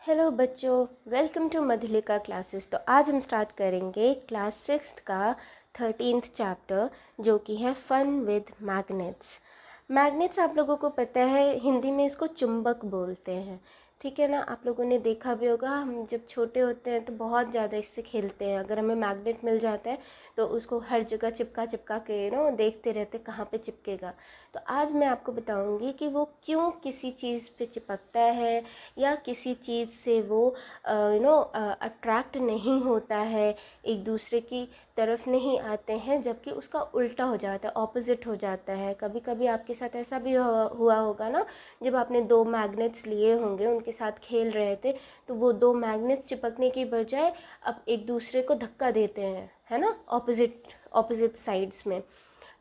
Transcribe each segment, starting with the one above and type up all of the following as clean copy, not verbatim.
Hello बच्चों, welcome to Madhulika classes. तो आज हम स्टार्ट करेंगे क्लास 6 का 13th चैप्टर, जो कि है फन विद मैग्नेट्स। मैग्नेट्स आप लोगों को पता है, हिंदी में इसको चुंबक बोलते हैं। ठीक है ना। आप लोगों ने देखा भी होगा, हम जब छोटे होते हैं तो बहुत ज़्यादा इससे खेलते हैं। अगर हमें मैग्नेट मिल जाता है तो उसको हर जगह चिपका चिपका के देखते रहते कहाँ पे चिपकेगा। तो आज मैं आपको बताऊंगी कि वो क्यों किसी चीज़ पे चिपकता है, या किसी चीज़ से वो अट्रैक्ट नहीं होता है, एक दूसरे की तरफ नहीं आते हैं, जबकि उसका उल्टा हो जाता है, ऑपोजिट हो जाता है। कभी कभी आपके साथ ऐसा भी हुआ होगा ना, जब आपने दो मैग्नेट्स लिए होंगे, उनके साथ खेल रहे थे, तो वो दो मैग्नेट्स चिपकने की बजाय अब एक दूसरे को धक्का देते हैं, है ना, ऑपोजिट ऑपोजिट साइड्स में।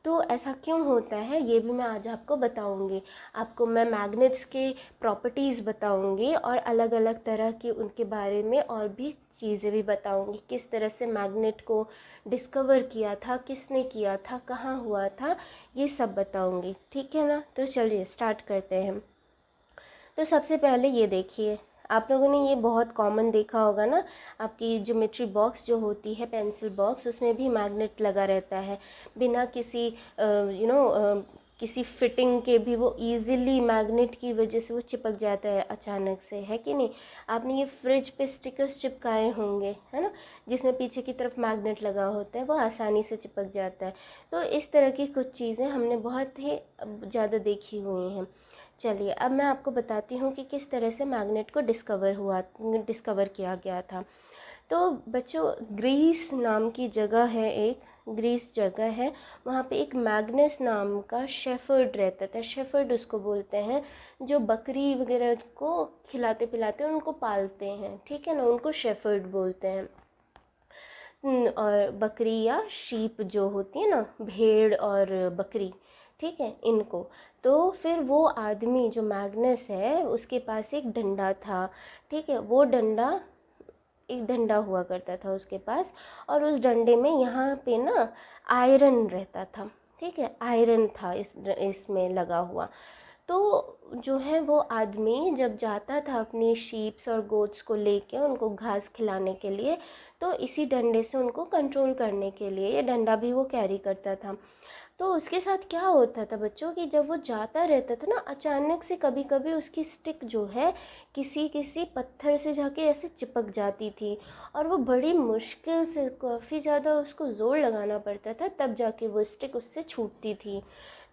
तो ऐसा क्यों होता है ये भी मैं आज आपको बताऊंगी। आपको मैं मैग्नेट्स के प्रॉपर्टीज़ बताऊंगी और अलग अलग तरह की उनके बारे में और भी चीज़ें भी बताऊंगी। किस तरह से मैग्नेट को डिस्कवर किया था, किसने किया था, कहाँ हुआ था, ये सब बताऊंगी। ठीक है ना। तो चलिए स्टार्ट करते हैं। तो सबसे पहले ये देखिए, आप लोगों ने ये बहुत कॉमन देखा होगा ना, आपकी ज्योमेट्री बॉक्स जो होती है, पेंसिल बॉक्स, उसमें भी मैग्नेट लगा रहता है। बिना किसी किसी फिटिंग के भी वो इजीली मैग्नेट की वजह से वो चिपक जाता है अचानक से, है कि नहीं। आपने ये फ्रिज पे स्टिकर्स चिपकाए होंगे, है ना, जिसमें पीछे की तरफ मैग्नेट लगा होता है, वो आसानी से चिपक जाता है। तो इस तरह की कुछ चीज़ें हमने बहुत ही ज़्यादा देखी हुई हैं। चलिए अब मैं आपको बताती हूँ कि किस तरह से मैग्नेट को डिस्कवर किया गया था। तो बच्चों, ग्रीस नाम की जगह है, एक ग्रीस जगह है, वहाँ पे एक मैग्नस नाम का शेफर्ड रहता था। शेफर्ड उसको बोलते हैं जो बकरी वगैरह को खिलाते पिलाते उनको पालते हैं, ठीक है ना, उनको शेफर्ड बोलते हैं। और बकरी या शीप जो होती है ना, भेड़ और बकरी, ठीक है, इनको। तो फिर वो आदमी जो मैग्नस है, उसके पास एक डंडा था, ठीक है, वो डंडा, एक डंडा हुआ करता था उसके पास, और उस डंडे में यहाँ पे ना आयरन रहता था, ठीक है, आयरन था इसमें लगा हुआ। तो जो है वो आदमी जब जाता था अपनी शीप्स और गोट्स को लेके उनको घास खिलाने के लिए, तो इसी डंडे से उनको कंट्रोल करने के लिए ये डंडा भी वो कैरी करता था। तो उसके साथ क्या होता था बच्चों, कि जब वो जाता रहता था ना, अचानक से कभी कभी उसकी स्टिक जो है किसी किसी पत्थर से जाके ऐसे चिपक जाती थी, और वो बड़ी मुश्किल से, काफ़ी ज़्यादा उसको ज़ोर लगाना पड़ता था, तब जाके वो स्टिक उससे छूटती थी।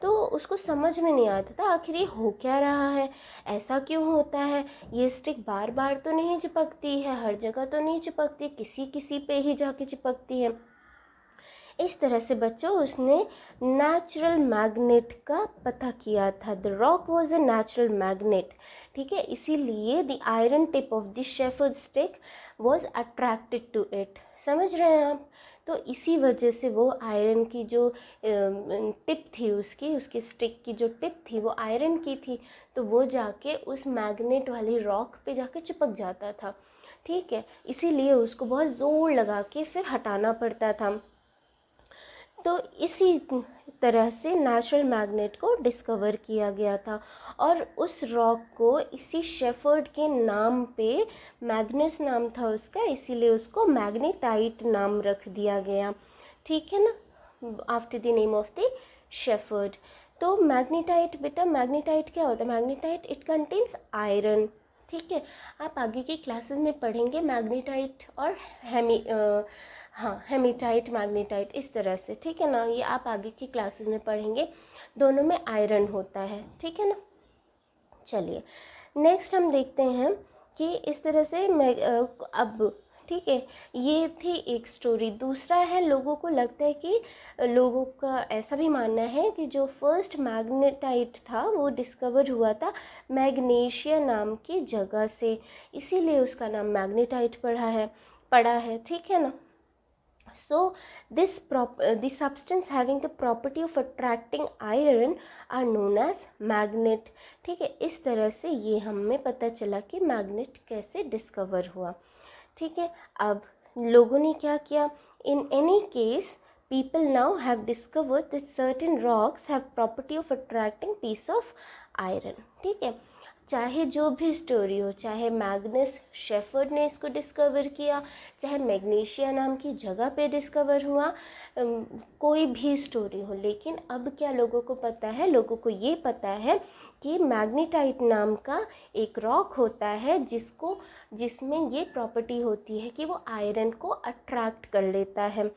तो उसको समझ में नहीं आता था आखिर ये हो क्या रहा है, ऐसा क्यों होता है, ये स्टिक बार बार तो नहीं चिपकती है, हर जगह तो नहीं चिपकती, किसी किसी पे ही जाके चिपकती है। इस तरह से बच्चों उसने नेचुरल मैग्नेट का पता किया था। The rock was a natural magnet, ठीक है, इसीलिए the iron tip of the shepherd stick was attracted to it. समझ रहे हैं आप। तो इसी वजह से वो आयरन की जो टिप थी, उसकी उसकी स्टिक की जो टिप थी वो आयरन की थी, तो वो जाके उस मैग्नेट वाली रॉक पे जाके चिपक जाता था, ठीक है, इसीलिए उसको बहुत ज़ोर लगा के फिर हटाना पड़ता था। तो इसी तरह से नेचुरल मैग्नेट को डिस्कवर किया गया था, और उस रॉक को इसी शेफर्ड के नाम पे, मैग्नस नाम था उसका, इसीलिए उसको मैग्नेटाइट नाम रख दिया गया, ठीक है ना, after the name of the shepherd. तो मैग्नेटाइट, बेटा मैग्नेटाइट क्या होता है, मैग्नेटाइट इट कंटेन्स आयरन, ठीक है। आप आगे की क्लासेस में पढ़ेंगे मैग्नेटाइट और हाँ, हेमीटाइट, मैग्नेटाइट, इस तरह से, ठीक है ना, ये आप आगे की क्लासेस में पढ़ेंगे। दोनों में आयरन होता है, ठीक है ना। चलिए नेक्स्ट हम देखते हैं कि इस तरह से मैं अब, ठीक है, ये थी एक स्टोरी। दूसरा है, लोगों को लगता है कि, लोगों का ऐसा भी मानना है कि जो फर्स्ट मैग्नेटाइट था वो डिस्कवर हुआ था मैग्नीशिया नाम की जगह से, इसीलिए उसका नाम मैग्नेटाइट पड़ा है, ठीक है ना। So the substance having the property of attracting iron are known as magnet, ठीक है। इस तरह से ये हमें पता चला कि मैग्नेट कैसे डिस्कवर हुआ, ठीक है। अब लोगों ने क्या किया, in any case people now have discovered that certain rocks have property of attracting piece of iron, ठीक है। चाहे जो भी स्टोरी हो, चाहे मैग्नस शेफर्ड ने इसको डिस्कवर किया, चाहे मैग्नीशिया नाम की जगह पे डिस्कवर हुआ, कोई भी स्टोरी हो, लेकिन अब क्या लोगों को पता है, लोगों को ये पता है कि मैग्नेटाइट नाम का एक रॉक होता है जिसमें ये प्रॉपर्टी होती है कि वो आयरन को अट्रैक्ट कर लेता है।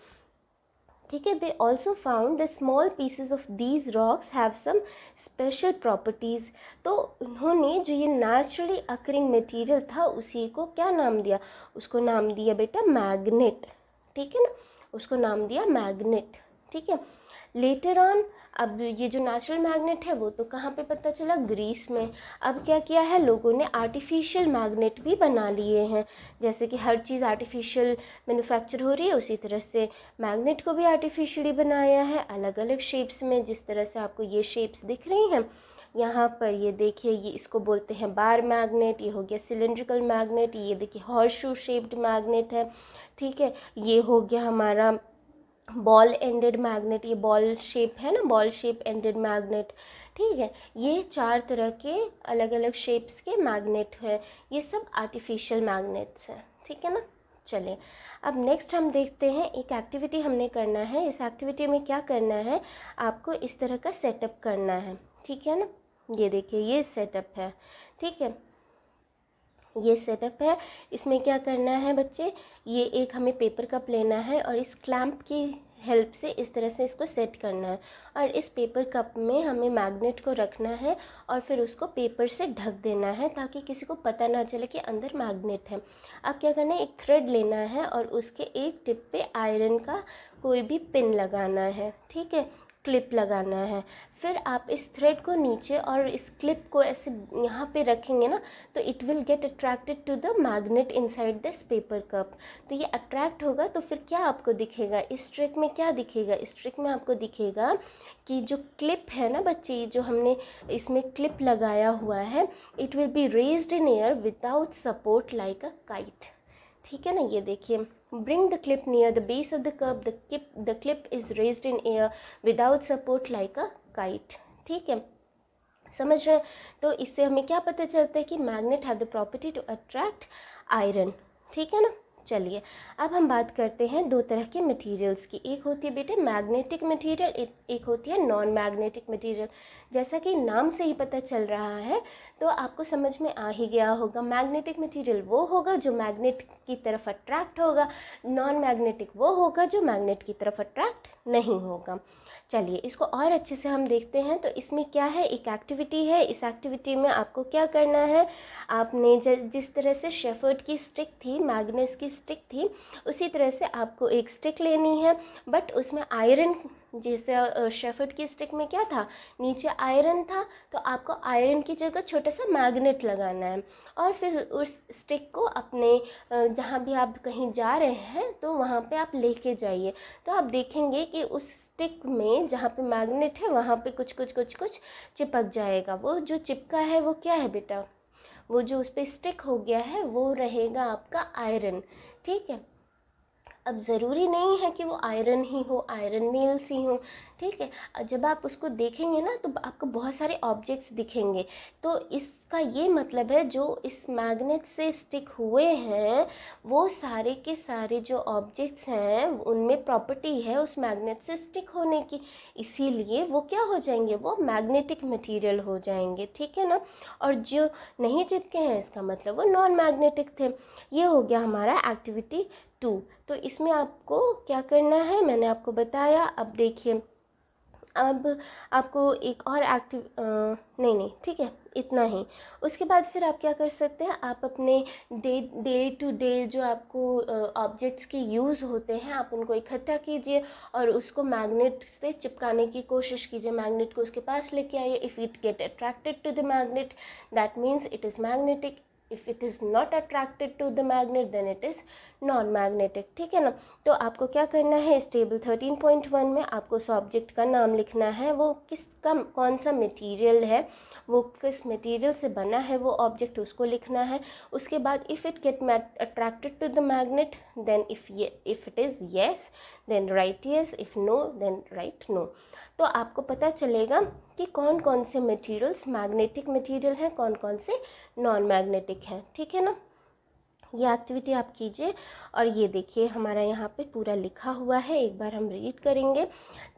ठीक है, they also found the small pieces of these rocks have some special properties. तो उन्होंने जो ये नेचुरली अकरिंग मटेरियल था उसी को क्या नाम दिया, उसको नाम दिया बेटा मैग्नेट। ठीक है ना, उसको नाम दिया मैग्नेट। ठीक है, लेटर ऑन अब ये जो नेचुरल मैग्नेट है वो तो कहाँ पे पता चला, ग्रीस में। अब क्या किया है लोगों ने, आर्टिफिशियल मैग्नेट भी बना लिए हैं। जैसे कि हर चीज़ आर्टिफिशियल मैन्युफैक्चर हो रही है, उसी तरह से मैग्नेट को भी आर्टिफिशियली बनाया है, अलग अलग शेप्स में। जिस तरह से आपको ये शेप्स दिख रही हैं यहाँ पर, ये देखिए, ये इसको बोलते हैं बार मैग्नेट, ये हो गया सिलेंड्रिकल मैग्नेट, ये देखिए हॉर्स शू शेप्ड मैग्नेट है। ठीक है, ये हो गया हमारा बॉल एंडेड मैग्नेट, ये बॉल शेप है ना, बॉल शेप एंडेड मैग्नेट। ठीक है, ये 4 तरह के अलग अलग शेप्स के मैग्नेट हैं, ये सब आर्टिफिशियल मैग्नेट्स हैं। ठीक है ना, चलिए अब नेक्स्ट हम देखते हैं, एक एक्टिविटी हमने करना है। इस एक्टिविटी में क्या करना है, आपको इस तरह का सेटअप करना है। ठीक है ना, ये देखिए ये सेटअप है। ठीक है, ये सेटअप है। इसमें क्या करना है बच्चे, ये एक हमें पेपर कप लेना है और इस क्लैंप की हेल्प से इस तरह से इसको सेट करना है, और इस पेपर कप में हमें मैग्नेट को रखना है और फिर उसको पेपर से ढक देना है ताकि किसी को पता ना चले कि अंदर मैग्नेट है। अब क्या करना है, एक थ्रेड लेना है और उसके एक टिप पे आयरन का कोई भी पिन लगाना है। ठीक है, क्लिप लगाना है। फिर आप इस थ्रेड को नीचे और इस क्लिप को ऐसे यहाँ पे रखेंगे ना, तो it will get attracted to the magnet inside this paper cup. तो ये अट्रैक्ट होगा तो फिर क्या आपको दिखेगा, इस ट्रिक में क्या दिखेगा, इस ट्रिक में आपको दिखेगा कि जो क्लिप है ना बच्चे, जो हमने इसमें क्लिप लगाया हुआ है, it will be raised in air without support like a kite. ठीक है ना, ये देखिए, bring the clip near the base of the cup, the clip is raised in air without support like a kite। ठीक है, समझ रहे हैं। तो इससे हमें क्या पता चलता है कि magnet have the property to attract iron. ठीक है ना, चलिए अब हम बात करते हैं 2 तरह के मटेरियल्स की। एक होती है बेटे मैग्नेटिक मटेरियल, एक होती है नॉन मैग्नेटिक मटेरियल। जैसा कि नाम से ही पता चल रहा है तो आपको समझ में आ ही गया होगा, मैग्नेटिक मटेरियल वो होगा जो मैग्नेट की तरफ अट्रैक्ट होगा, नॉन मैग्नेटिक वो होगा जो मैग्नेट की तरफ अट्रैक्ट नहीं होगा। चलिए इसको और अच्छे से हम देखते हैं। तो इसमें क्या है, एक एक्टिविटी है। इस एक्टिविटी में आपको क्या करना है, आपने जिस तरह से शेफर्ड की स्टिक थी, मैग्नेस की स्टिक थी, उसी तरह से आपको एक स्टिक लेनी है, बट उसमें आयरन, जैसे शेफर्ड की स्टिक में क्या था, नीचे आयरन था, तो आपको आयरन की जगह छोटा सा मैग्नेट लगाना है और फिर उस स्टिक को अपने जहाँ भी आप कहीं जा रहे हैं तो वहाँ पे आप लेके जाइए। तो आप देखेंगे कि उस स्टिक में जहाँ पे मैग्नेट है वहाँ पे कुछ कुछ कुछ कुछ चिपक जाएगा। वो जो चिपका है वो क्या है बेटा, वो जो उस पर स्टिक हो गया है वो रहेगा आपका आयरन। ठीक है, अब ज़रूरी नहीं है कि वो आयरन ही हो, आयरन नेल्स ही हो। ठीक है, जब आप उसको देखेंगे ना तो आपको बहुत सारे ऑब्जेक्ट्स दिखेंगे। तो इसका ये मतलब है जो इस मैग्नेट से स्टिक हुए हैं वो सारे के सारे जो ऑब्जेक्ट्स हैं उनमें प्रॉपर्टी है उस मैग्नेट से स्टिक होने की, इसीलिए वो क्या हो जाएंगे, वो मैग्नेटिक मटेरियल हो जाएंगे। ठीक है ना, और जो नहीं चिपके हैं इसका मतलब वो नॉन मैग्नेटिक थे। ये हो गया हमारा एक्टिविटी 2। तो इसमें आपको क्या करना है मैंने आपको बताया। अब देखिए, अब आपको एक और नहीं ठीक है, इतना ही। उसके बाद फिर आप क्या कर सकते हैं, आप अपने डे टू डे जो आपको ऑब्जेक्ट्स के यूज़ होते हैं आप उनको इकट्ठा कीजिए और उसको मैग्नेट से चिपकाने की कोशिश कीजिए, मैग्नेट को उसके पास लेके आइए। If it get attracted to the magnet that means it is magnetic, if it is not attracted to the magnet then it is non magnetic। ठीक है ना, तो आपको क्या करना है, इस टेबल 13.1 में आपको उस ऑब्जेक्ट का नाम लिखना है, वो किसका कौन सा मटेरियल है वो किस मटेरियल से बना है वो ऑब्जेक्ट, उसको लिखना है। उसके बाद if it get attracted to the magnet then if it is yes then write yes, if no then write no. तो आपको पता चलेगा कि कौन कौन से मटेरियल्स मैग्नेटिक मटेरियल हैं, कौन कौन से नॉन मैग्नेटिक हैं। ठीक है ना। ये एक्टिविटी आप कीजिए। और ये देखिए हमारा यहाँ पे पूरा लिखा हुआ है, एक बार हम रीड करेंगे।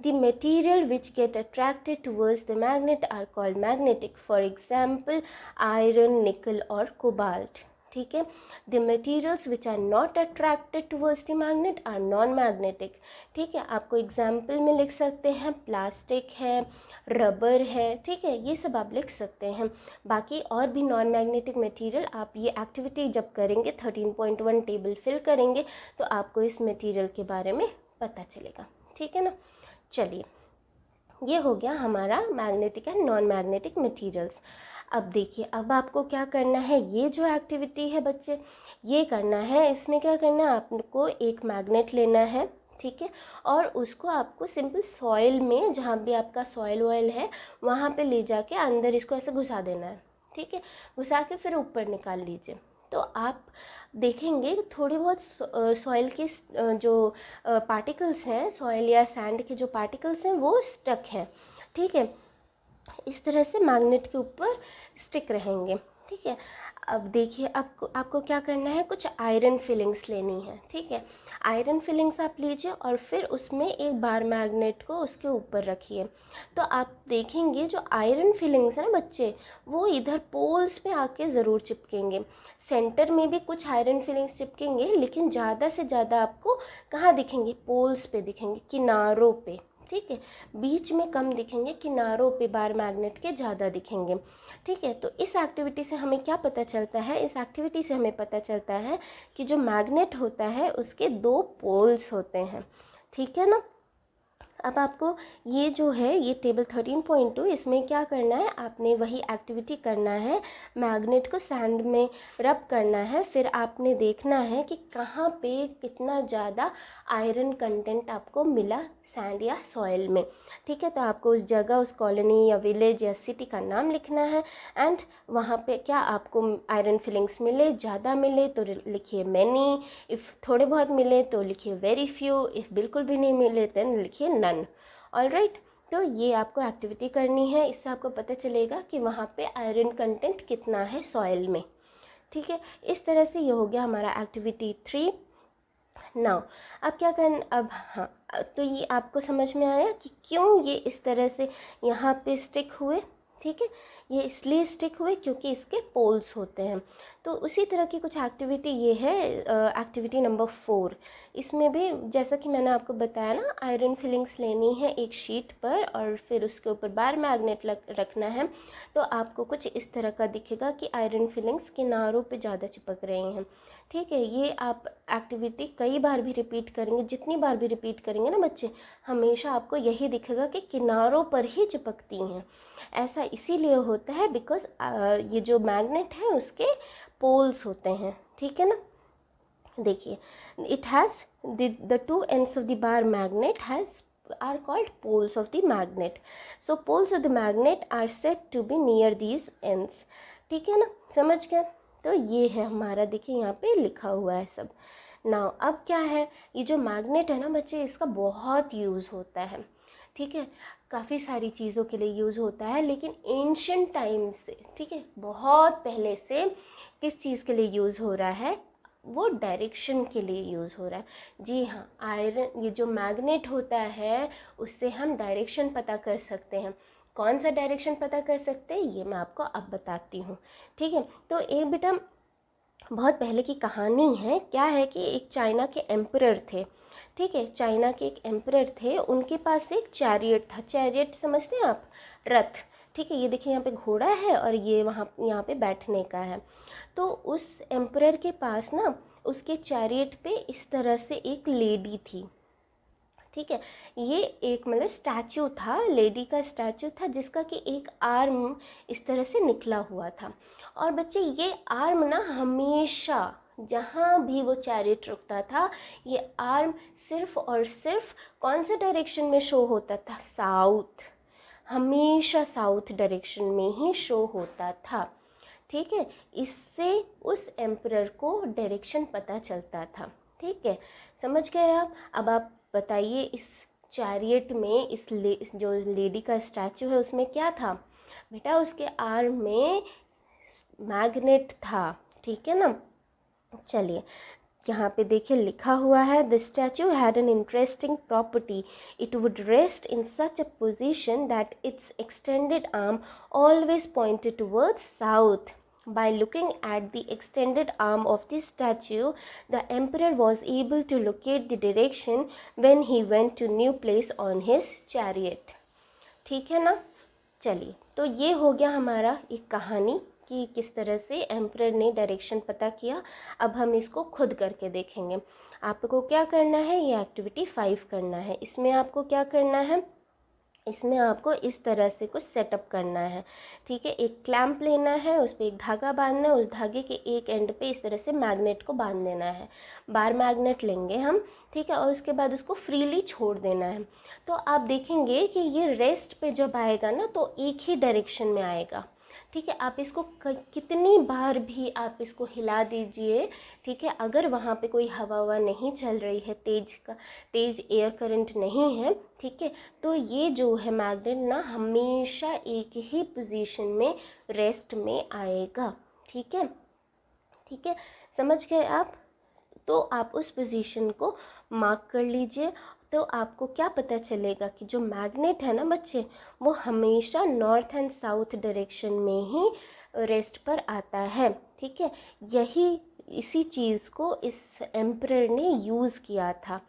The material which get attracted towards the magnet are called magnetic, for example iron, nickel और कोबाल्ट। ठीक है। The materials which are not attracted towards the magnet are non magnetic. ठीक है, आपको एग्जाम्पल में लिख सकते हैं, प्लास्टिक है, रबर है, ठीक है, ये सब आप लिख सकते हैं। बाकी और भी नॉन मैग्नेटिक मटेरियल आप ये एक्टिविटी जब करेंगे 13.1 टेबल फिल करेंगे तो आपको इस मटेरियल के बारे में पता चलेगा। ठीक है ना। चलिए, ये हो गया हमारा magnetic and non magnetic materials. अब देखिए, अब आपको क्या करना है, ये जो एक्टिविटी है बच्चे ये करना है। इसमें क्या करना है, आपको एक मैग्नेट लेना है, ठीक है, और उसको आपको सिंपल सॉइल में, जहाँ भी आपका सॉइल वॉइल है वहाँ पे ले जाके अंदर इसको ऐसे घुसा देना है। ठीक है, घुसा के फिर ऊपर निकाल लीजिए। तो आप देखेंगे थोड़ी बहुत सॉइल के जो पार्टिकल्स हैं, सॉइल या सैंड के जो पार्टिकल्स हैं वो स्टक हैं। ठीक है, इस तरह से मैग्नेट के ऊपर स्टिक रहेंगे। ठीक है, अब देखिए आपको क्या करना है, कुछ आयरन फिलिंग्स लेनी है। ठीक है, आयरन फिलिंग्स आप लीजिए और फिर उसमें एक बार मैग्नेट को उसके ऊपर रखिए। तो आप देखेंगे जो आयरन फिलिंग्स हैं बच्चे, वो इधर पोल्स पे आके ज़रूर चिपकेंगे। सेंटर में भी कुछ आयरन फिलिंग्स चिपकेंगे, लेकिन ज़्यादा से ज़्यादा आपको कहाँ दिखेंगे, पोल्स पे दिखेंगे, किनारों पे। ठीक है, बीच में कम दिखेंगे, किनारों पे बार मैग्नेट के ज़्यादा दिखेंगे। ठीक है, तो इस एक्टिविटी से हमें क्या पता चलता है, इस एक्टिविटी से हमें पता चलता है कि जो मैग्नेट होता है उसके दो पोल्स होते हैं। ठीक है ना। अब आपको ये जो है ये टेबल 13.2, इसमें क्या करना है, आपने वही एक्टिविटी करना है, मैग्नेट को सैंड में रब करना है। फिर आपने देखना है कि कहाँ पे कितना ज़्यादा आयरन कंटेंट आपको मिला सैंड या सॉइल में। ठीक है, तो आपको उस जगह, उस कॉलोनी या विलेज या सिटी का नाम लिखना है एंड वहाँ पे क्या आपको आयरन फिलिंग्स मिले, ज़्यादा मिले तो लिखिए मैनी, इफ़ थोड़े बहुत मिले तो लिखिए वेरी फ्यू, इफ़ बिल्कुल भी नहीं मिले तो लिखिए नन। ऑलराइट, तो ये आपको एक्टिविटी करनी है, इससे आपको पता चलेगा कि वहाँ पे आयरन कंटेंट कितना है सॉइल में। ठीक है, इस तरह से ये हो गया हमारा एक्टिविटी 3। नाउ अब क्या करना, अब हाँ, तो ये आपको समझ में आया कि क्यों ये इस तरह से यहाँ पे स्टिक हुए। ठीक है, ये इसलिए स्टिक हुए क्योंकि इसके पोल्स होते हैं। तो उसी तरह की कुछ एक्टिविटी ये है, एक्टिविटी नंबर 4। इसमें भी जैसा कि मैंने आपको बताया ना, आयरन फिलिंग्स लेनी है एक शीट पर और फिर उसके ऊपर बार मैग्नेट रखना है। तो आपको कुछ इस तरह का दिखेगा कि आयरन फिलिंग्स किनारों पे ज़्यादा चिपक रही हैं। ठीक है, ये आप एक्टिविटी कई बार भी रिपीट करेंगे, जितनी बार भी रिपीट करेंगे ना बच्चे, हमेशा आपको यही दिखेगा कि किनारों पर ही चिपकती हैं। ऐसा इसीलिए होता है बिकॉज ये जो मैग्नेट है उसके पोल्स होते हैं। ठीक है ना। देखिए, it has the two ends of the bar magnet are called poles of the magnet. So poles of the magnet are said to be near these ends. ठीक है ना, समझ गए। तो ये है हमारा, देखिए यहाँ पे लिखा हुआ है सब। नाउ अब क्या है, ये जो मैग्नेट है ना बच्चे, इसका बहुत यूज़ होता है। ठीक है, काफ़ी सारी चीज़ों के लिए यूज़ होता है, लेकिन एंशिएंट टाइम से, ठीक है, बहुत पहले से किस चीज़ के लिए यूज़ हो रहा है, वो डायरेक्शन के लिए यूज़ हो रहा है। जी हाँ, आयरन, ये जो मैग्नेट होता है उससे हम डायरेक्शन पता कर सकते हैं। कौन सा डायरेक्शन पता कर सकते हैं ये मैं आपको अब बताती हूँ। ठीक है, तो एक बेटा बहुत पहले की कहानी है। क्या है कि एक चाइना के एम्परर थे। ठीक है, चाइना के एक एम्परर थे, उनके पास एक चैरियट था। चैरियट समझते हैं आप, रथ। ठीक है, ये देखिए यहाँ पे घोड़ा है और ये यहाँ पे बैठने का है। तो उस एम्परर के पास ना, उसके चैरियट पे इस तरह से एक लेडी थी। ठीक है, ये एक मतलब स्टैचू था, लेडी का स्टैचू था, जिसका कि एक आर्म इस तरह से निकला हुआ था। और बच्चे ये आर्म ना हमेशा जहाँ भी वो चैरियट रुकता था, ये आर्म सिर्फ और सिर्फ कौन से डायरेक्शन में शो होता था, साउथ। हमेशा साउथ डायरेक्शन में ही शो होता था। ठीक है, इससे उस एम्परर को डायरेक्शन पता चलता था। ठीक है, समझ गए आप। अब आप बताइए, इस चैरियट में इस जो लेडी का स्टैचू है उसमें क्या था बेटा? उसके आर्म में मैग्नेट था। ठीक है ना। चलिए, यहाँ पे देखिए लिखा हुआ है, the statue had an interesting property, it would rest in such a position that it's extended arm always pointed towards south. By looking at the extended arm of the statue, the emperor was able to locate the direction when he went to new place on his chariot. ठीक है ना। चलिए, तो ये हो गया हमारा एक कहानी कि किस तरह से एम्परर ने डायरेक्शन पता किया। अब हम इसको खुद करके देखेंगे। आपको क्या करना है, ये एक्टिविटी 5 करना है। इसमें आपको क्या करना है, इसमें आपको इस तरह से कुछ सेटअप करना है। ठीक है, एक क्लैंप लेना है, उस पर एक धागा बांधना है, उस धागे के एक एंड पे इस तरह से मैग्नेट को बांध देना है। बार मैग्नेट लेंगे हम। ठीक है, और उसके बाद उसको फ्रीली छोड़ देना है। तो आप देखेंगे कि ये रेस्ट पे जब आएगा ना तो एक ही डायरेक्शन में आएगा। ठीक है, आप इसको कितनी बार भी आप इसको हिला दीजिए। ठीक है, अगर वहाँ पे कोई हवा नहीं चल रही है, तेज एयर करंट नहीं है, ठीक है, तो ये जो है मैग्नेट ना हमेशा एक ही पोजीशन में रेस्ट में आएगा। ठीक है, ठीक है, समझ गए आप। तो आप उस पोजीशन को मार्क कर लीजिए। तो आपको क्या पता चलेगा कि जो मैग्नेट है ना बच्चे, वो हमेशा नॉर्थ एंड साउथ डायरेक्शन में ही रेस्ट पर आता है। ठीक है, इसी चीज़ को इस एम्परर ने यूज़ किया था।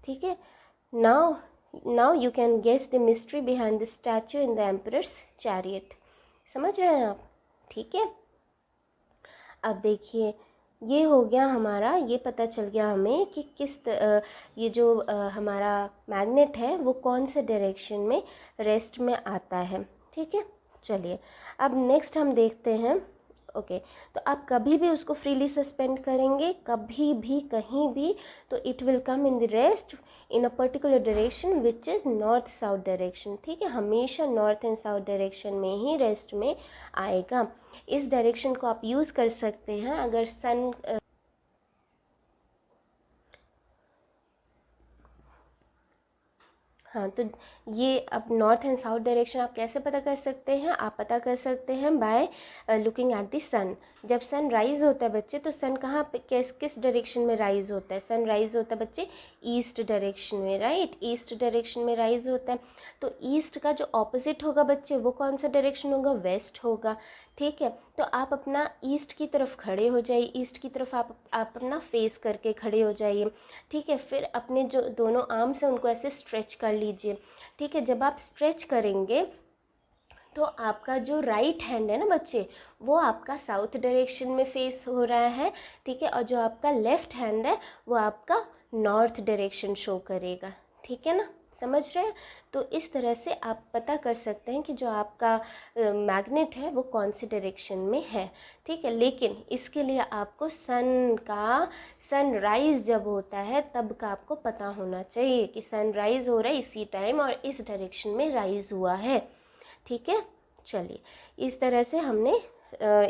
ठीक है, now you can guess the mystery behind the statue in the emperor's chariot. समझ रहे हैं आप? ठीक है, अब देखिए, ये हो गया हमारा, ये पता चल गया हमें कि ये जो हमारा मैग्नेट है वो कौन से डायरेक्शन में रेस्ट में आता है। ठीक है, चलिए अब नेक्स्ट हम देखते हैं। ओके, तो आप कभी भी उसको फ्रीली सस्पेंड करेंगे, कभी भी कहीं भी, तो it will come in the rest in a particular direction which is north south direction. ठीक है, हमेशा नॉर्थ एंड साउथ डायरेक्शन में ही रेस्ट में आएगा। इस डायरेक्शन को आप यूज़ कर सकते हैं अगर सन हाँ, तो ये अब नॉर्थ एंड साउथ डायरेक्शन आप कैसे पता कर सकते हैं? आप पता कर सकते हैं बाय लुकिंग एट द सन। जब सन राइज होता है बच्चे, तो सन कहाँ पे किस डायरेक्शन में राइज होता है? सन राइज होता है बच्चे ईस्ट डायरेक्शन में, राइट? ईस्ट डायरेक्शन में राइज होता है। तो ईस्ट का जो ऑपोजिट होगा बच्चे, वो कौन सा डायरेक्शन होगा? वेस्ट होगा। ठीक है, तो आप अपना ईस्ट की तरफ खड़े हो जाइए, ईस्ट की तरफ आप अपना फेस करके खड़े हो जाइए। ठीक है, फिर अपने जो दोनों आर्म्स हैं उनको ऐसे स्ट्रेच कर लीजिए। ठीक है, जब आप स्ट्रेच करेंगे तो आपका जो राइट हैंड है ना बच्चे, वो आपका साउथ डायरेक्शन में फेस हो रहा है। ठीक है, और जो आपका लेफ्ट हैंड है वो आपका नॉर्थ डायरेक्शन शो करेगा। ठीक है ना, समझ रहे हैं? तो इस तरह से आप पता कर सकते हैं कि जो आपका मैग्नेट है वो कौन सी डायरेक्शन में है। ठीक है, लेकिन इसके लिए आपको सनराइज़ जब होता है तब का आपको पता होना चाहिए कि सनराइज़ हो रहा है इसी टाइम और इस डायरेक्शन में राइज़ हुआ है। ठीक है, चलिए, इस तरह से हमने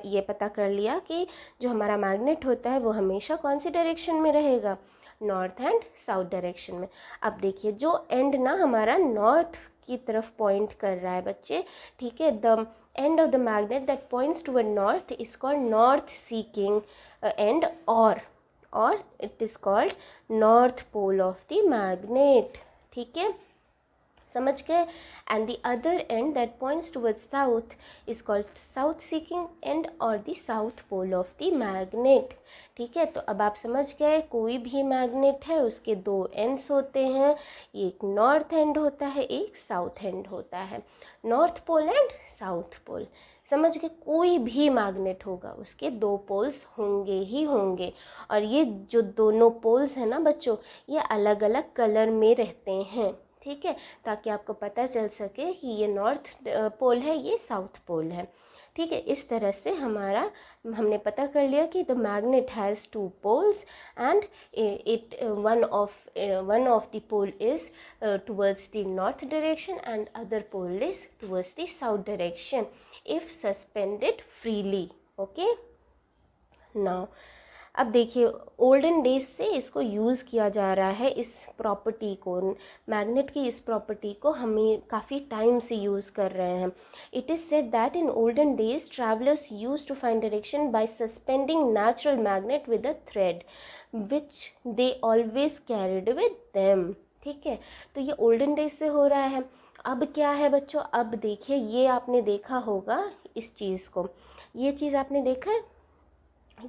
ये पता कर लिया कि जो हमारा मैग्नेट होता है वो हमेशा कौन सी डायरेक्शन में रहेगा? नॉर्थ एंड साउथ डायरेक्शन में। अब देखिए, जो एंड ना हमारा नॉर्थ की तरफ पॉइंट कर रहा है बच्चे, ठीक है, the end of the magnet that points toward north is called north seeking end, और it is called north pole of the magnet. ठीक है, समझ गए? And the other end that points towards south is called south seeking end और the south pole of the magnet. ठीक है, तो अब आप समझ गए, कोई भी मैग्नेट है उसके दो एंड्स होते हैं, एक नॉर्थ एंड होता है, एक साउथ एंड होता है। North pole and south pole, समझ गए? कोई भी मैग्नेट होगा उसके दो पोल्स होंगे ही होंगे। और ये जो दोनों पोल्स हैं ना बच्चों, ये अलग अलग कलर में रहते हैं। ठीक है, ताकि आपको पता चल सके कि ये नॉर्थ पोल है, ये साउथ पोल है। ठीक है, इस तरह से हमने पता कर लिया कि the magnet has two poles and it one of the pole is towards the north direction and other pole is towards the south direction if suspended freely. Okay, now अब देखिए ओल्डन डेज से इसको use किया जा रहा है, इस property को, मैग्नेट की इस प्रॉपर्टी को हमें काफ़ी टाइम से यूज़ कर रहे हैं। It is said that in olden days travellers use to find direction by suspending natural magnet with a thread which they always carried with them. ठीक है, तो ये ओल्डन डेज से हो रहा है। अब क्या है बच्चों, अब देखिए ये आपने देखा होगा इस चीज़ को, ये चीज़ आपने देखा है,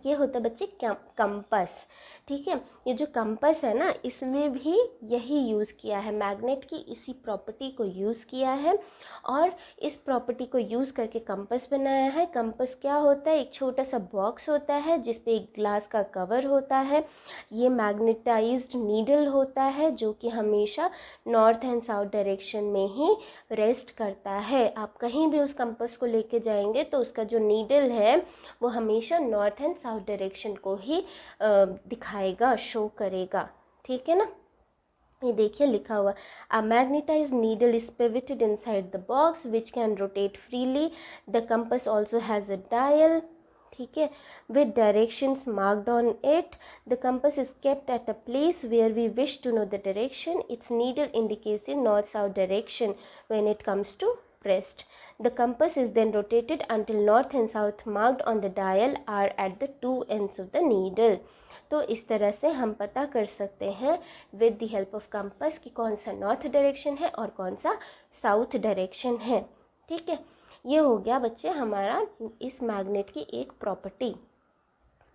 ये होता है बच्चे कंपास। ठीक है, ये जो कंपास है ना, इसमें भी यही यूज़ किया है, मैग्नेट की इसी प्रॉपर्टी को यूज़ किया है और इस प्रॉपर्टी को यूज़ करके कंपास बनाया है। कंपास क्या होता है, एक छोटा सा बॉक्स होता है जिस पे एक ग्लास का कवर होता है। ये मैग्नेटाइज्ड नीडल होता है जो कि हमेशा नॉर्थ एंड साउथ डायरेक्शन में ही रेस्ट करता है। आप कहीं भी उस कंपास को लेके जाएंगे तो उसका जो नीडल है वो हमेशा नॉर्थ एंड साउथ डायरेक्शन को ही दिखाएगा, शो करेगा। ठीक है ना, ये देखिए लिखा हुआ, a magnetized needle is pivoted inside the box which can rotate freely. The compass also has a dial. ठीक है, with directions marked on it. The compass is kept at a place where we wish to know the direction. Its needle indicates the north-south direction when it comes to rest. The compass is then rotated until north and south marked on the dial are at the two ends of the needle. तो इस तरह से हम पता कर सकते हैं with the help of compass कि कौन सा नॉर्थ डायरेक्शन है और कौन सा साउथ डायरेक्शन है। ठीक है, ये हो गया बच्चे हमारा इस मैग्नेट की एक प्रॉपर्टी।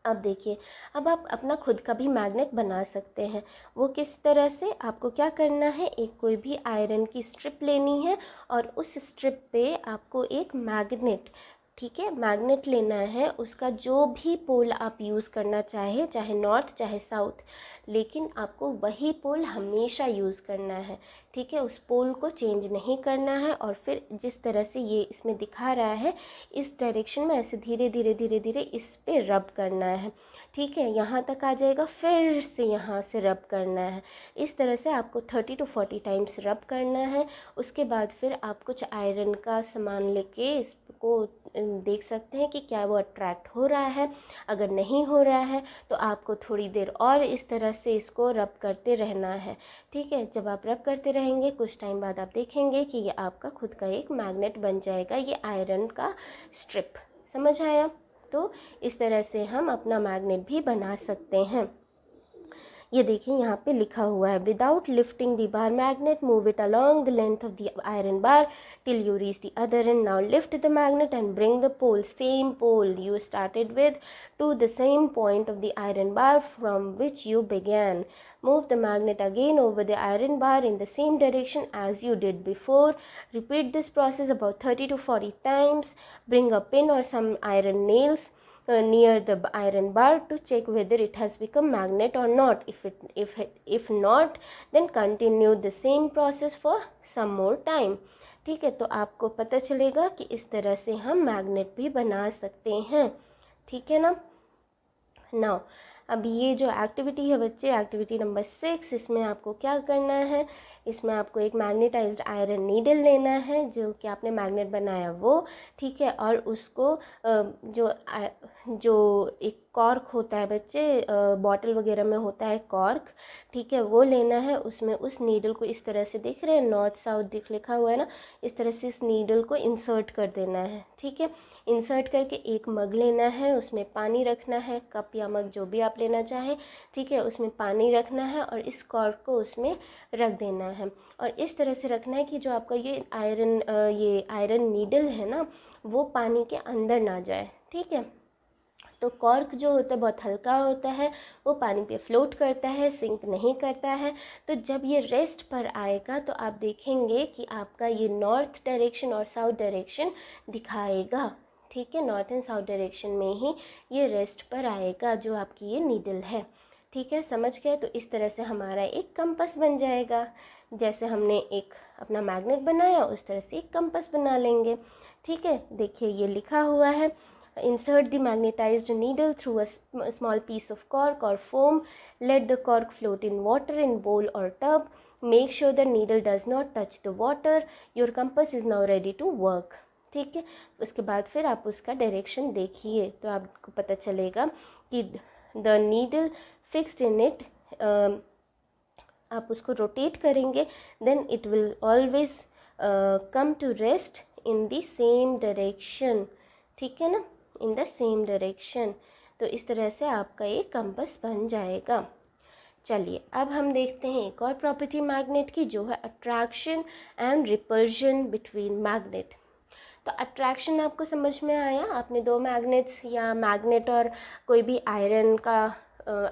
अब देखिए, अब आप अपना खुद का भी मैग्नेट बना सकते हैं। वो किस तरह से, आपको क्या करना है, एक कोई भी आयरन की स्ट्रिप लेनी है और उस स्ट्रिप पे आपको एक मैग्नेट, ठीक है, मैग्नेट लेना है। उसका जो भी पोल आप यूज़ करना चाहे, चाहे नॉर्थ चाहे साउथ, लेकिन आपको वही पोल हमेशा यूज़ करना है। ठीक है, उस पोल को चेंज नहीं करना है। और फिर जिस तरह से ये इसमें दिखा रहा है, इस डायरेक्शन में ऐसे धीरे धीरे धीरे धीरे इस पे रब करना है। ठीक है, यहाँ तक आ जाएगा, फिर से यहाँ से रब करना है। इस तरह से आपको 30 to 40 टाइम्स रब करना है। उसके बाद फिर आप कुछ आयरन का सामान लेके इसको देख सकते हैं कि क्या वो अट्रैक्ट हो रहा है। अगर नहीं हो रहा है तो आपको थोड़ी देर और इस तरह से इसको रब करते रहना है। ठीक है, जब आप रब करते रहेंगे कुछ टाइम बाद आप देखेंगे कि ये आपका खुद का एक मैग्नेट बन जाएगा, ये आयरन का स्ट्रिप। समझ आया? तो इस तरह से हम अपना मैग्नेट भी बना सकते हैं। ये देखिए यहाँ पे लिखा हुआ है, without lifting the bar magnet move it along the length of the iron bar till you reach the other end. Now lift the magnet and bring the same pole you started with, to the same point of the iron bar from which you began. Move the magnet again over the iron bar in the same direction as you did before. Repeat this process about 30 to 40 times. Bring a pin or some iron nails near the iron bar to check whether it has become magnet or not. If not, then continue the same process for some more time. ठीक है, तो आपको पता चलेगा कि इस तरह से हम मैग्नेट भी बना सकते हैं। ठीक है ना। नाउ अब ये जो एक्टिविटी है बच्चे, एक्टिविटी नंबर 6, इसमें आपको क्या करना है, इसमें आपको एक मैग्नेटाइज्ड आयरन नीडल लेना है जो कि आपने मैग्नेट बनाया वो, ठीक है, और उसको जो एक कॉर्क होता है बच्चे, बॉटल वगैरह में होता है कॉर्क, ठीक है, वो लेना है। उसमें उस नीडल को इस तरह से, दिख रहे हैं नॉर्थ साउथ लिखा हुआ है ना, इस तरह से इस नीडल को इंसर्ट कर देना है। ठीक है, इंसर्ट करके एक मग लेना है, उसमें पानी रखना है, कप या मग जो भी आप लेना चाहें, ठीक है, उसमें पानी रखना है और इस कॉर्क को उसमें रख देना है। और इस तरह से रखना है कि जो आपका ये आयरन नीडल है ना, वो पानी के अंदर ना जाए। ठीक है, तो कॉर्क जो होता है बहुत हल्का होता है, वो पानी पे फ्लोट करता है, सिंक नहीं करता है। तो जब ये रेस्ट पर आएगा तो आप देखेंगे कि आपका ये नॉर्थ डायरेक्शन और साउथ डायरेक्शन दिखाएगा। ठीक है, नॉर्थ एंड साउथ डायरेक्शन में ही ये रेस्ट पर आएगा जो आपकी ये नीडल है। ठीक है, समझ गए? तो इस तरह से हमारा एक कंपास बन जाएगा। जैसे हमने एक अपना मैग्नेट बनाया उस तरह से एक कंपास बना लेंगे। ठीक है, देखिए ये लिखा हुआ है, insert the magnetized needle through a small piece of cork or foam, let the cork float in water in bowl or tub, make sure the needle does not touch the water, your compass is now ready to work। ठीक है, उसके बाद फिर आप उसका direction देखिए तो आपको पता चलेगा कि the needle fixed in it, आप उसको रोटेट करेंगे, then it will always come to rest in the same direction. ठीक है ना, इन द सेम डायरेक्शन। तो इस तरह से आपका ये कंपास बन जाएगा। चलिए अब हम देखते हैं एक और प्रॉपर्टी मैग्नेट की, जो है attraction and repulsion between magnet. तो अट्रैक्शन आपको समझ में आया, आपने दो मैग्नेट्स या मैग्नेट और कोई भी आयरन का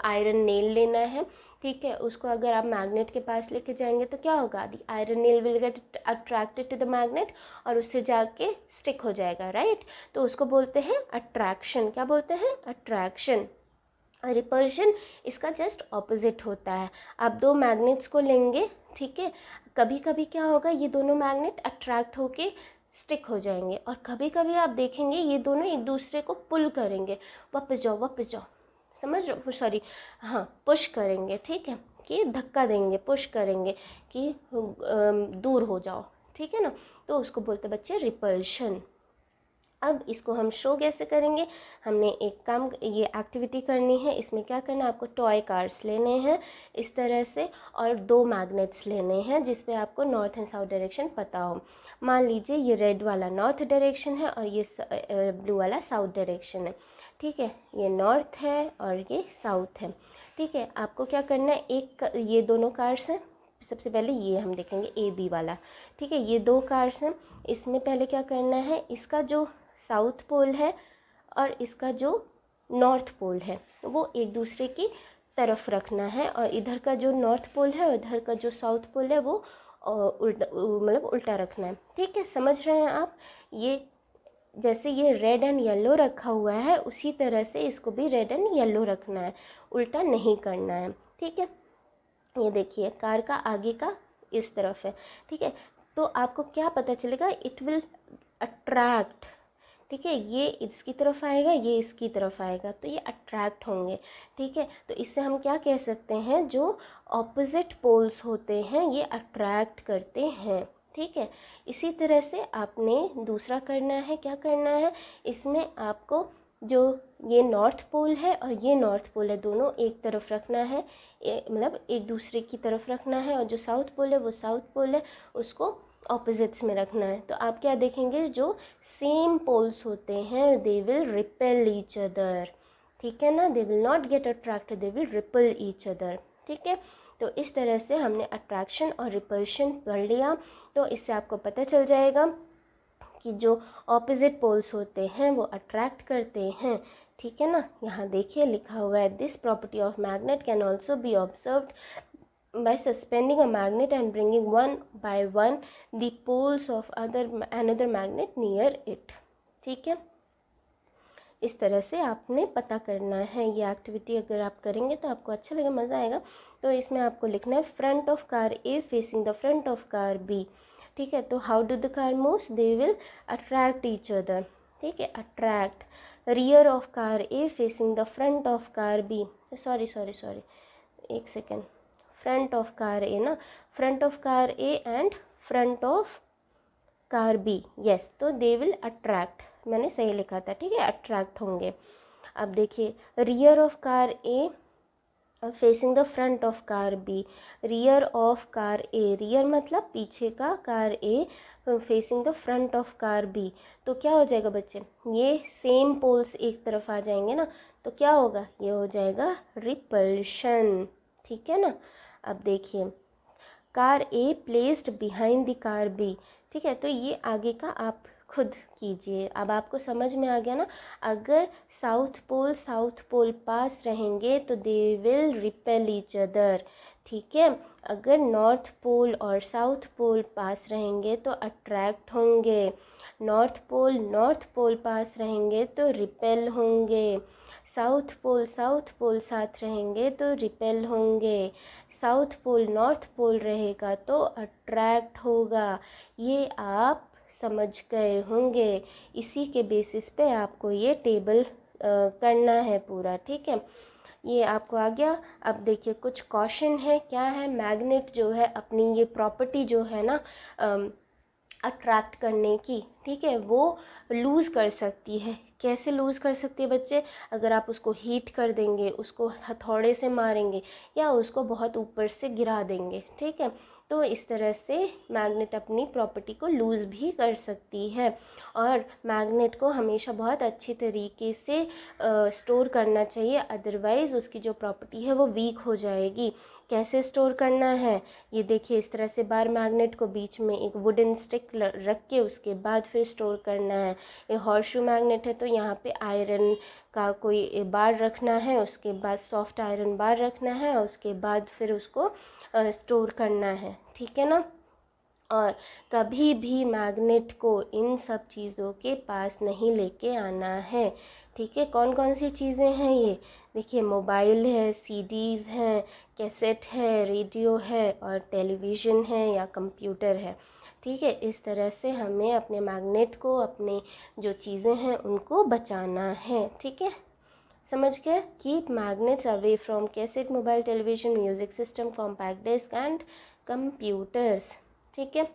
आयरन नेल लेना है, ठीक है, उसको अगर आप मैग्नेट के पास लेके जाएंगे तो क्या होगा, the iron nail will get attracted to the magnet और उससे जाके स्टिक हो जाएगा, राइट। तो उसको बोलते हैं अट्रैक्शन। क्या बोलते हैं, अट्रैक्शन। रिपल्शन इसका जस्ट ऑपोजिट होता है। आप दो मैग्नेट्स को लेंगे, ठीक है, कभी कभी क्या होगा, ये दोनों मैग्नेट अट्रैक्ट होके स्टिक हो जाएंगे और कभी कभी आप देखेंगे ये दोनों एक दूसरे को पुल करेंगे, वापस जाओ वापस जाओ, समझ रहे हो, सॉरी, हाँ, पुश करेंगे, ठीक है, कि धक्का देंगे, पुश करेंगे कि दूर हो जाओ, ठीक है ना। तो उसको बोलते बच्चे रिपल्शन। अब इसको हम शो कैसे करेंगे, हमने एक काम, ये एक्टिविटी करनी है, इसमें क्या करना है, आपको टॉय कार्ड्स लेने हैं इस तरह से और दो मैग्नेट्स लेने हैं जिस पे आपको नॉर्थ एंड साउथ डायरेक्शन पता हो। मान लीजिए ये रेड वाला नॉर्थ डायरेक्शन है और ये ब्लू वाला साउथ डायरेक्शन है, ठीक है, ये नॉर्थ है और ये साउथ है, ठीक है। आपको क्या करना है, एक ये दोनों कार्ड्स हैं, सबसे पहले ये हम देखेंगे ए बी वाला, ठीक है, ये दो कार्ड्स हैं, इसमें पहले क्या करना है, इसका जो साउथ पोल है और इसका जो नॉर्थ पोल है वो एक दूसरे की तरफ रखना है और इधर का जो नॉर्थ पोल है और इधर का जो साउथ पोल है वो उल्टा, मतलब उल्टा रखना है, ठीक है, समझ रहे हैं आप। ये जैसे ये रेड एंड येलो रखा हुआ है उसी तरह से इसको भी रेड एंड येलो रखना है, उल्टा नहीं करना है, ठीक है। ये देखिए कार का आगे का इस तरफ है, ठीक है, तो आपको क्या पता चलेगा, इट विल अट्रैक्ट, ठीक है, ये इसकी तरफ आएगा, ये इसकी तरफ आएगा, तो ये अट्रैक्ट होंगे, ठीक है। तो इससे हम क्या कह सकते हैं, जो ऑपोजिट पोल्स होते हैं ये अट्रैक्ट करते हैं, ठीक है। इसी तरह से आपने दूसरा करना है, क्या करना है, इसमें आपको जो ये नॉर्थ पोल है और ये नॉर्थ पोल है दोनों एक तरफ रखना है, मतलब एक दूसरे की तरफ रखना है, और जो साउथ पोल है वो साउथ पोल है उसको ऑपोजिट्स में रखना है। तो आप क्या देखेंगे, जो सेम पोल्स होते हैं they will repel each other, ठीक है ना, they will not get attracted, they will repel each other, ठीक है। तो इस तरह से हमने अट्रैक्शन और रिपल्शन पढ़ लिया। तो इससे आपको पता चल जाएगा कि जो ऑपोजिट पोल्स होते हैं वो अट्रैक्ट करते हैं, ठीक है ना। यहाँ देखिए लिखा हुआ है, this property of magnet can also be observed by suspending a magnet and bringing one by one the poles of another magnet near it, ठीक है। इस तरह से आपने पता करना है, ये एक्टिविटी अगर आप करेंगे तो आपको अच्छा लगेगा, मज़ा आएगा। तो इसमें आपको लिखना है front of car A facing the front of car B, ठीक है। तो how do the car moves, they will attract each other, ठीक है, attract. Rear of car A facing the front of car B, sorry sorry sorry, एक second, front of car A ना, front of car A and front of car B, yes, तो they will attract, मैंने सही लिखा था, ठीक है, attract होंगे। अब देखिए rear of car A facing the front of car B, rear of car A, rear मतलब पीछे का, car A facing the front of car B, तो क्या हो जाएगा बच्चे, ये सेम पोल्स एक तरफ आ जाएंगे ना, तो क्या होगा, ये हो जाएगा रिपल्शन, ठीक है ना। अब देखिए car A placed behind the car B, ठीक है, तो ये आगे का आप खुद कीजिए। अब आपको समझ में आ गया ना, अगर साउथ पोल पास रहेंगे तो they will repel each other, ठीक है। अगर नॉर्थ पोल और साउथ पोल पास रहेंगे तो अट्रैक्ट होंगे, नॉर्थ पोल पास रहेंगे तो रिपेल होंगे, साउथ पोल साथ रहेंगे तो रिपेल होंगे, साउथ पोल नॉर्थ पोल रहेगा तो अट्रैक्ट होगा। ये आप समझ गए होंगे। इसी के बेसिस पे आपको ये टेबल करना है पूरा, ठीक है। ये आपको आ गया। अब देखिए कुछ कॉशन है, क्या है, मैग्नेट जो है अपनी ये प्रॉपर्टी जो है ना अट्रैक्ट करने की, ठीक है, वो लूज़ कर सकती है। कैसे लूज़ कर सकती है बच्चे? अगर आप उसको हीट कर देंगे, उसको हथौड़े से मारेंगे या उसको बहुत ऊपर से गिरा देंगे, ठीक है, तो इस तरह से मैग्नेट अपनी प्रॉपर्टी को लूज़ भी कर सकती है। और मैग्नेट को हमेशा बहुत अच्छी तरीके से स्टोर करना चाहिए, अदरवाइज़ उसकी जो प्रॉपर्टी है वो वीक हो जाएगी। कैसे स्टोर करना है, ये देखिए इस तरह से बार मैग्नेट को बीच में एक वुडन स्टिक रख के उसके बाद फिर स्टोर करना है। ये हॉर्सशू मैग्नेट है तो यहाँ पे आयरन का कोई बार रखना है, उसके बाद सॉफ्ट आयरन बार रखना है और उसके बाद फिर उसको स्टोर करना है, ठीक है ना। और कभी भी मैग्नेट को इन सब चीज़ों के पास नहीं लेके आना है, ठीक है। कौन कौन सी चीज़ें हैं ये देखिए, मोबाइल है, सीडीज़ हैं, कैसेट है, रेडियो है और टेलीविज़न है या कंप्यूटर है, ठीक है। इस तरह से हमें अपने मैग्नेट को, अपने जो चीज़ें हैं उनको बचाना है, ठीक है। समझ गए? Keep magnets away from cassette, mobile, television, music system, compact disc and computers, ठीक है।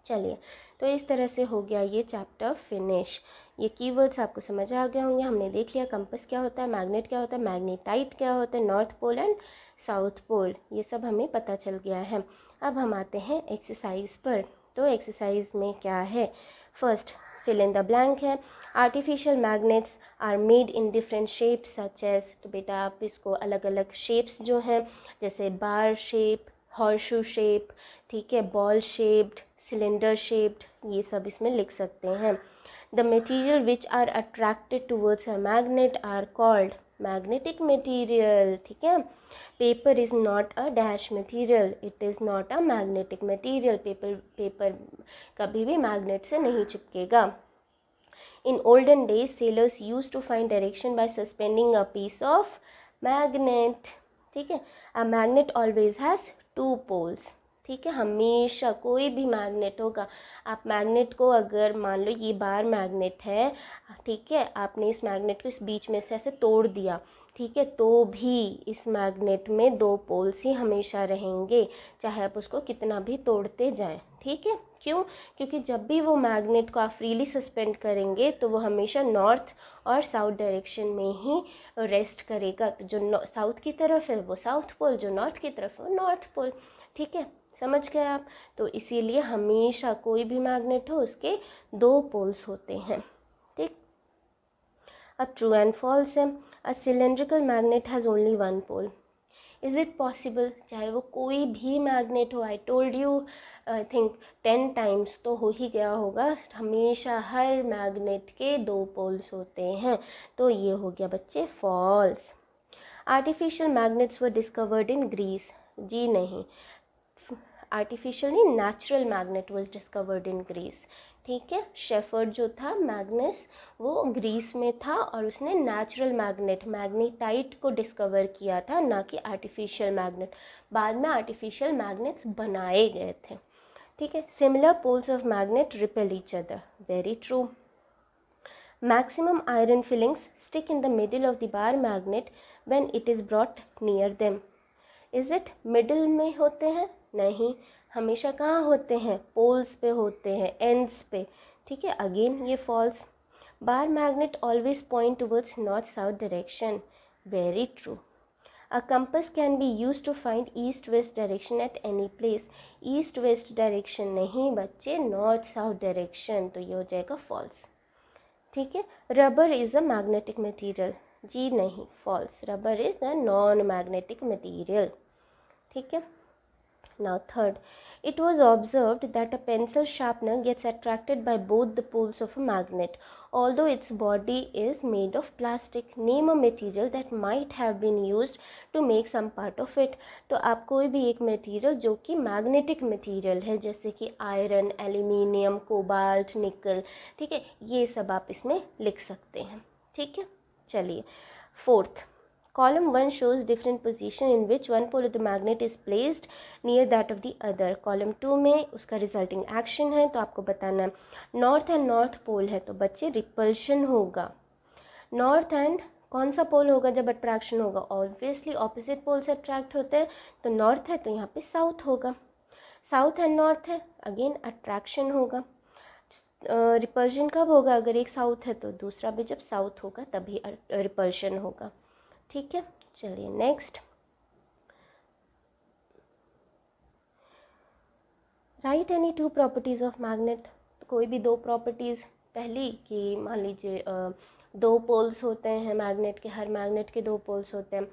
चलिए, तो इस तरह से हो गया ये चैप्टर फिनिश। ये कीवर्ड्स आपको समझ आ गए होंगे। हमने देख लिया कंपास क्या होता है, मैग्नेट क्या होता है, मैग्नेटाइट क्या होता है, north pole and south pole, ये सब हमें पता चल गया है। अब हम आते हैं एक्सरसाइज पर। तो एक्सरसाइज में क्या है, first fill in the blank है। Artificial magnets are made in different shapes such as, तो बेटा आप इसको अलग अलग शेप्स जो हैं जैसे बार शेप, हॉर्सशू शेप, ठीक है, बॉल शेप्ड, सिलेंडर शेप्ड, ये सब इसमें लिख सकते हैं। The material which are attracted towards a magnet are called magnetic material, ठीक है। Paper is not a dash material, it is not a magnetic material. Paper कभी भी मैग्नेट से नहीं चिपकेगा। In olden days sailors use to find direction by suspending a piece of magnet, ठीक है। A magnet always has two poles, ठीक है। हमेशा कोई भी मैग्नेट होगा, आप मैग्नेट को अगर मान लो ये बार मैग्नेट है, ठीक है, आपने इस मैग्नेट को इस बीच में से ऐसे तोड़ दिया, ठीक है, तो भी इस मैग्नेट में दो पोल्स ही हमेशा रहेंगे, चाहे आप उसको कितना भी तोड़ते जाएं, ठीक है। क्यों? क्योंकि जब भी वो मैग्नेट को आप फ्रीली सस्पेंड करेंगे तो वो हमेशा नॉर्थ और साउथ डायरेक्शन में ही रेस्ट करेगा। तो जो साउथ की तरफ है वो साउथ पोल, जो नॉर्थ की तरफ है वो नॉर्थ पोल, ठीक है। समझ गए आप? तो इसीलिए हमेशा कोई भी मैग्नेट हो उसके दो पोल्स होते हैं, ठीक। अब ट्रू एंड फॉल्स है। A cylindrical magnet has only one pole. Is it possible? चाहे वो कोई भी मैग्नेट हो, I told you I think 10 times तो हो ही गया होगा, हमेशा हर मैग्नेट के दो पोल्स होते हैं। तो ये हो गया बच्चे false. Artificial magnets were discovered in Greece. जी नहीं, आर्टिफिशियल नहीं, natural magnet was discovered in Greece, ठीक है। शेफर्ड जो था मैग्नस वो ग्रीस में था और उसने नेचुरल मैग्नेट मैग्नेटाइट को डिस्कवर किया था, ना कि आर्टिफिशियल मैग्नेट। बाद में आर्टिफिशियल मैग्नेट्स बनाए गए थे, ठीक है। Similar poles of magnet repel each other, very true. Maximum iron filings stick in the middle of the bar magnet when it is brought near them. Is it middle में होते हैं? नहीं, हमेशा कहाँ होते हैं? पोल्स पे होते हैं, एंड्स पे, ठीक है। अगेन ये false. Bar magnet always point towards north south direction, very true. A compass can be use to find east west direction at any place. East west direction नहीं बच्चे, नॉर्थ साउथ डायरेक्शन, तो ये हो जाएगा false, ठीक है। Rubber is a magnetic material. जी नहीं, false, rubber is a non magnetic material, ठीक है। Now third, it was observed that a pencil sharpener gets attracted by both the poles of a magnet, although its body is made of plastic. Name a material that might have been used to make some part of it. तो आप कोई भी एक material जो कि magnetic material है, जैसे कि आयरन, एल्यूमिनियम, कोबाल्ट, निकल, ठीक है, ये सब आप इसमें लिख सकते हैं, ठीक है। चलिए fourth, Column 1 shows different position in which one pole of the magnet is placed near that of the other. Column 2 में उसका resulting action है, तो आपको बताना है नॉर्थ एंड नॉर्थ पोल है तो बच्चे रिपल्शन होगा. नॉर्थ एंड कौन सा पोल होगा जब अट्रैक्शन होगा? ऑब्वियसली ऑपोजिट पोल से अट्रैक्ट होते हैं, तो नॉर्थ है तो यहाँ पे साउथ होगा. साउथ एंड नॉर्थ है, अगेन अट्रैक्शन होगा. रिपल्शन कब होगा? अगर एक साउथ है तो दूसरा भी जब साउथ होगा तभी रिपल्शन होगा. ठीक है, चलिए next. Right any two properties of magnet. कोई भी दो प्रॉपर्टीज़. पहली कि मान लीजिए दो पोल्स होते हैं मैग्नेट के, हर मैग्नेट के दो पोल्स होते हैं.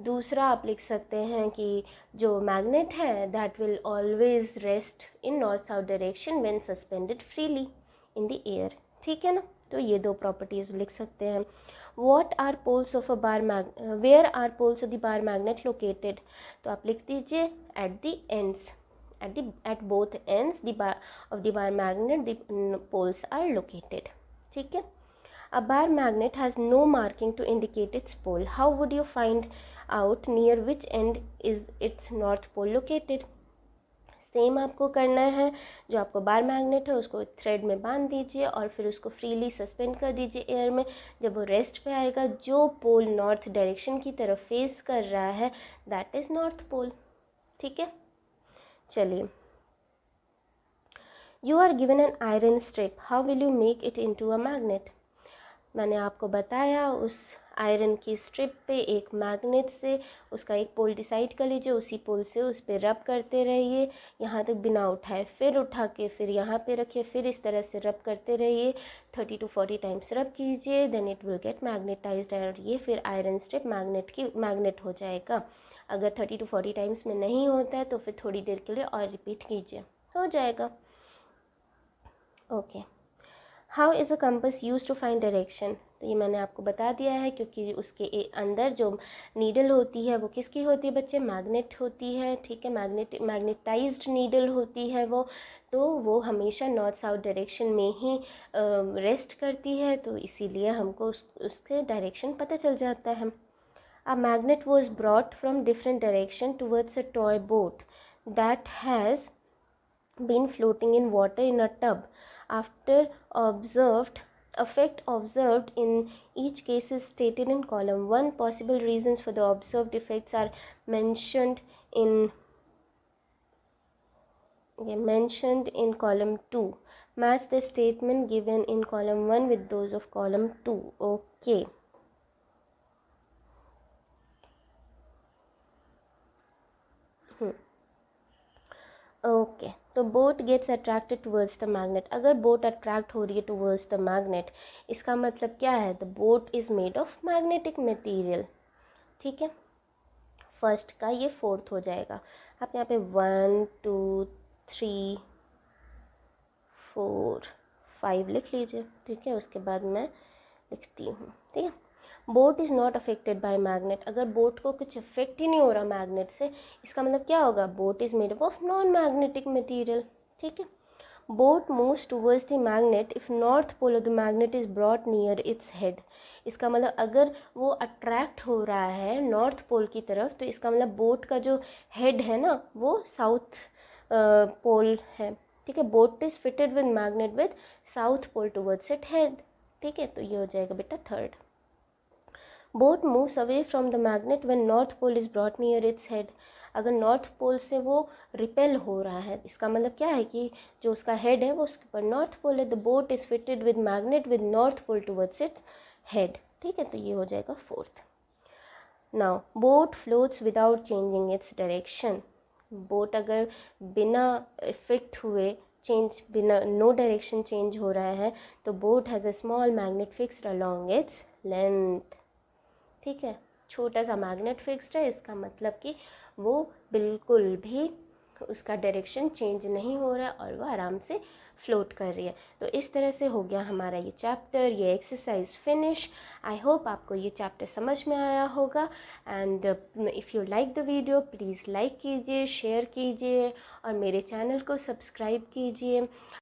दूसरा आप लिख सकते हैं कि जो मैग्नेट है that will always rest in north south direction when suspended freely in the air. ठीक है ना, तो ये दो प्रॉपर्टीज़ लिख सकते हैं. What are poles of a bar where are poles of the bar magnet located? तो आप लिख दीजिए at the ends, at both ends of the bar magnet the poles are located. ठीक है. A bar magnet has no marking to indicate its pole. How would you find out near which end is its north pole located? Same आपको करना है. जो आपको bar magnet है उसको thread में बांध दीजिए और फिर उसको फ्रीली सस्पेंड कर दीजिए एयर में. जब वो रेस्ट पे आएगा, जो पोल नॉर्थ डायरेक्शन की तरफ फेस कर रहा है दैट इज़ नॉर्थ पोल. ठीक है, चलिए. You are given an iron strip, how will you make it into a magnet. मैंने आपको बताया उस आयरन की स्ट्रिप पे एक मैग्नेट से उसका एक पोल डिसाइड कर लीजिए, उसी पोल से उस पर रब करते रहिए यहाँ तक बिना उठाए, फिर उठा के फिर यहाँ पे रखिए, फिर इस तरह से रब करते रहिए. 30 to 40 टाइम्स रब कीजिए, then it will get magnetised और ये फिर आयरन स्ट्रिप मैग्नेट हो जाएगा. अगर 30 to 40 टाइम्स में नहीं होता है तो फिर थोड़ी देर के लिए और रिपीट कीजिए, हो जाएगा. Okay. How is a compass use to find direction. तो ये मैंने आपको बता दिया है, क्योंकि उसके अंदर जो नीडल होती है वो किसकी होती है बच्चे? मैग्नेट होती है. ठीक है, मैग्नेटाइज्ड नीडल होती है वो, तो वो हमेशा नॉर्थ साउथ डायरेक्शन में ही रेस्ट करती है, तो इसीलिए हमको उसके डायरेक्शन पता चल जाता है. A magnet was brought from different direction towards a toy boat that has been floating in water in a tub. After effect observed in each case is stated in column 1. Possible reasons for the observed effects are mentioned in column 2. Match the statement given in column 1 with those of column 2. Okay. Okay, तो boat gets attracted towards the magnet. अगर boat attract हो रही है towards the magnet, इसका मतलब क्या है? The boat is made of magnetic material. ठीक है, फर्स्ट का ये फोर्थ हो जाएगा. आप यहाँ पे 1 2 3 4 5 लिख लीजिए. ठीक है, उसके बाद मैं लिखती हूँ. ठीक है, boat is not affected by magnet. अगर बोट को कुछ इफेक्ट ही नहीं हो रहा मैग्नेट से, इसका मतलब क्या होगा? Boat is made up of non magnetic material. ठीक है, boat moves towards the magnet if north pole of the magnet is brought near its head. इसका मतलब अगर वो अट्रैक्ट हो रहा है नॉर्थ पोल की तरफ, तो इसका मतलब बोट का जो हेड है ना वो साउथ पोल है. ठीक है, boat is fitted with magnet with south pole towards it head. ठीक है, तो ये हो जाएगा बेटा third. Boat moves away from the magnet when north pole is brought near its head. अगर नॉर्थ पोल से वो रिपेल हो रहा है, इसका मतलब क्या है कि जो उसका हेड है वो उसके ऊपर नॉर्थ पोल है. The boat is fitted with magnet with north pole towards its head. ठीक है, तो ये हो जाएगा fourth. Now boat floats without changing its direction. Boat अगर बिना इफेक्ट हुए बिना नो डायरेक्शन चेंज हो रहा है, तो boat has a small magnet fixed along its length. ठीक है, छोटा सा मैग्नेट फिक्स्ड है, इसका मतलब कि वो बिल्कुल भी उसका डायरेक्शन चेंज नहीं हो रहा है और वो आराम से फ्लोट कर रही है. तो इस तरह से हो गया हमारा ये चैप्टर, ये एक्सरसाइज फिनिश. आई होप आपको ये चैप्टर समझ में आया होगा. And if you like the video please like कीजिए, शेयर कीजिए और मेरे चैनल को सब्सक्राइब कीजिए.